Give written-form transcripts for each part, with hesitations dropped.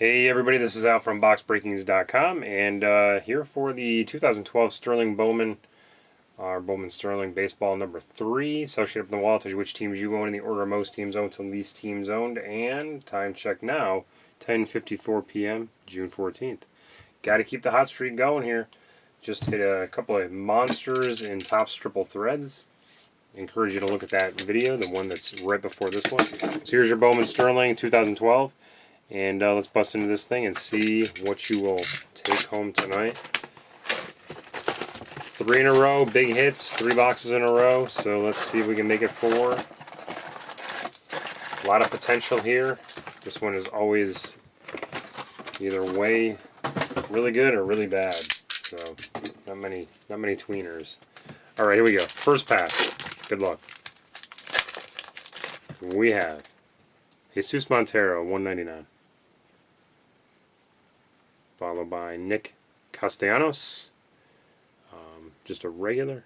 Hey everybody, this is Al from BoxBreakings.com, and here for the 2012 Sterling Bowman, our Bowman Sterling Baseball number 3. Associated up on the wall tells you which teams you own in the order of most teams owned to least teams owned, and time check now, 10:54 p.m., June 14th. Got to keep the hot streak going here. Just hit a couple of monsters in Topps triple threads. Encourage you to look at that video, the one that's right before this one. So here's your Bowman Sterling 2012. And let's bust into this thing and see what you will take home tonight. 3 in a row, big hits, 3 boxes in a row. So let's see if we can make it 4. A lot of potential here. This one is always either way really good or really bad. So not many tweeners. All right, here we go. First pass. Good luck. We have Jesus Montero, 199. Followed by Nick Castellanos, just a regular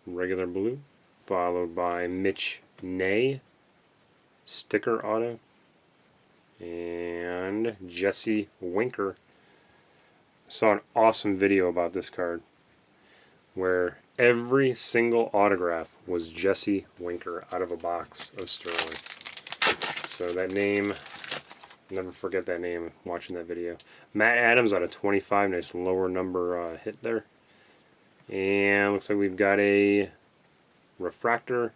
blue. Followed by Mitch Ney, sticker auto. And Jesse Winker. Saw an awesome video about this card where every single autograph was Jesse Winker out of a box of Sterling. So that name, never forget that name watching that video. Matt Adams out of 25, nice lower number hit there. And looks like we've got a refractor,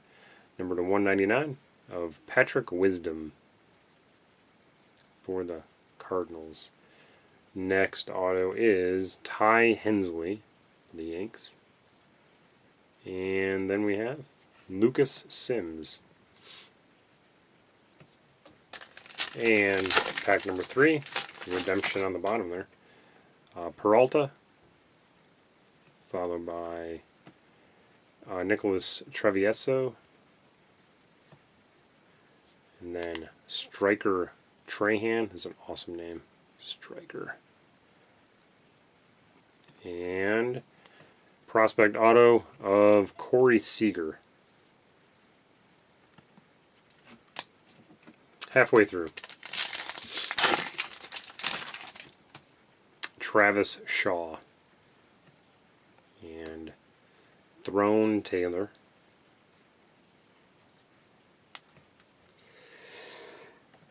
number to 199, of Patrick Wisdom for the Cardinals. Next auto is Ty Hensley for the Yanks. And then we have Lucas Sims. And pack number 3, redemption on the bottom there. Peralta, followed by Nicholas Travieso, and then Striker Trahan. That's an awesome name, Striker. And prospect auto of Corey Seager. Halfway through. Travis Shaw. And Throne Taylor.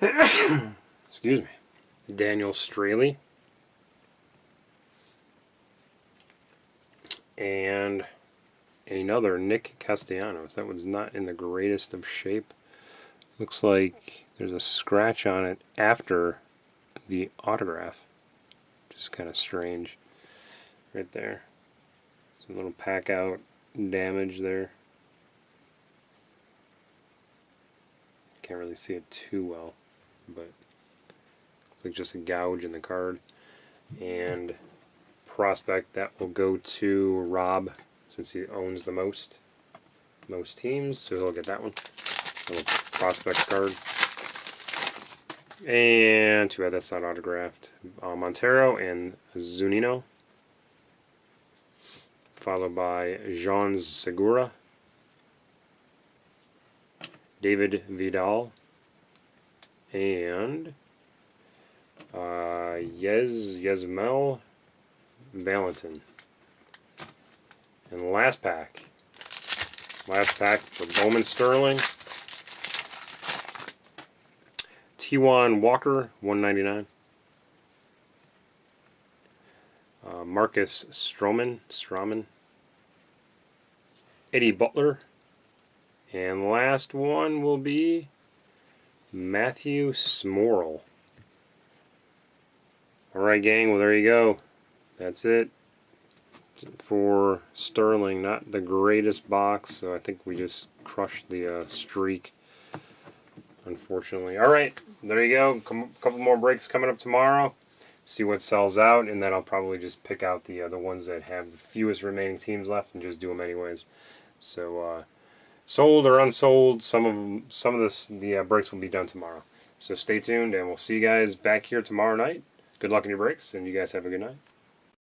Excuse me. Daniel Straley. And another Nick Castellanos. That one's not in the greatest of shape. Looks like there's a scratch on it after the autograph. Just kind of strange. Right there. Some little pack out damage there. Can't really see it too well, but it's like just a gouge in the card. And prospect, that will go to Rob since he owns the most teams, so he'll get that one. Little prospect card. And too bad that's not autographed. Montero and Zunino. Followed by Jean Segura. David Vidal. And Yesmel Valentin. And last pack for Bowman Sterling. T1 Walker, 199. Marcus Stroman. Eddie Butler. And the last one will be Matthew Smorl. Alright, gang, well, there you go. That's it for Sterling. Not the greatest box, so I think we just crushed the streak, unfortunately. Alright, there you go. A couple more breaks coming up tomorrow. See what sells out, and then I'll probably just pick out the ones that have the fewest remaining teams left and just do them anyways. So, sold or unsold, some of the breaks will be done tomorrow. So stay tuned, and we'll see you guys back here tomorrow night. Good luck in your breaks, and you guys have a good night.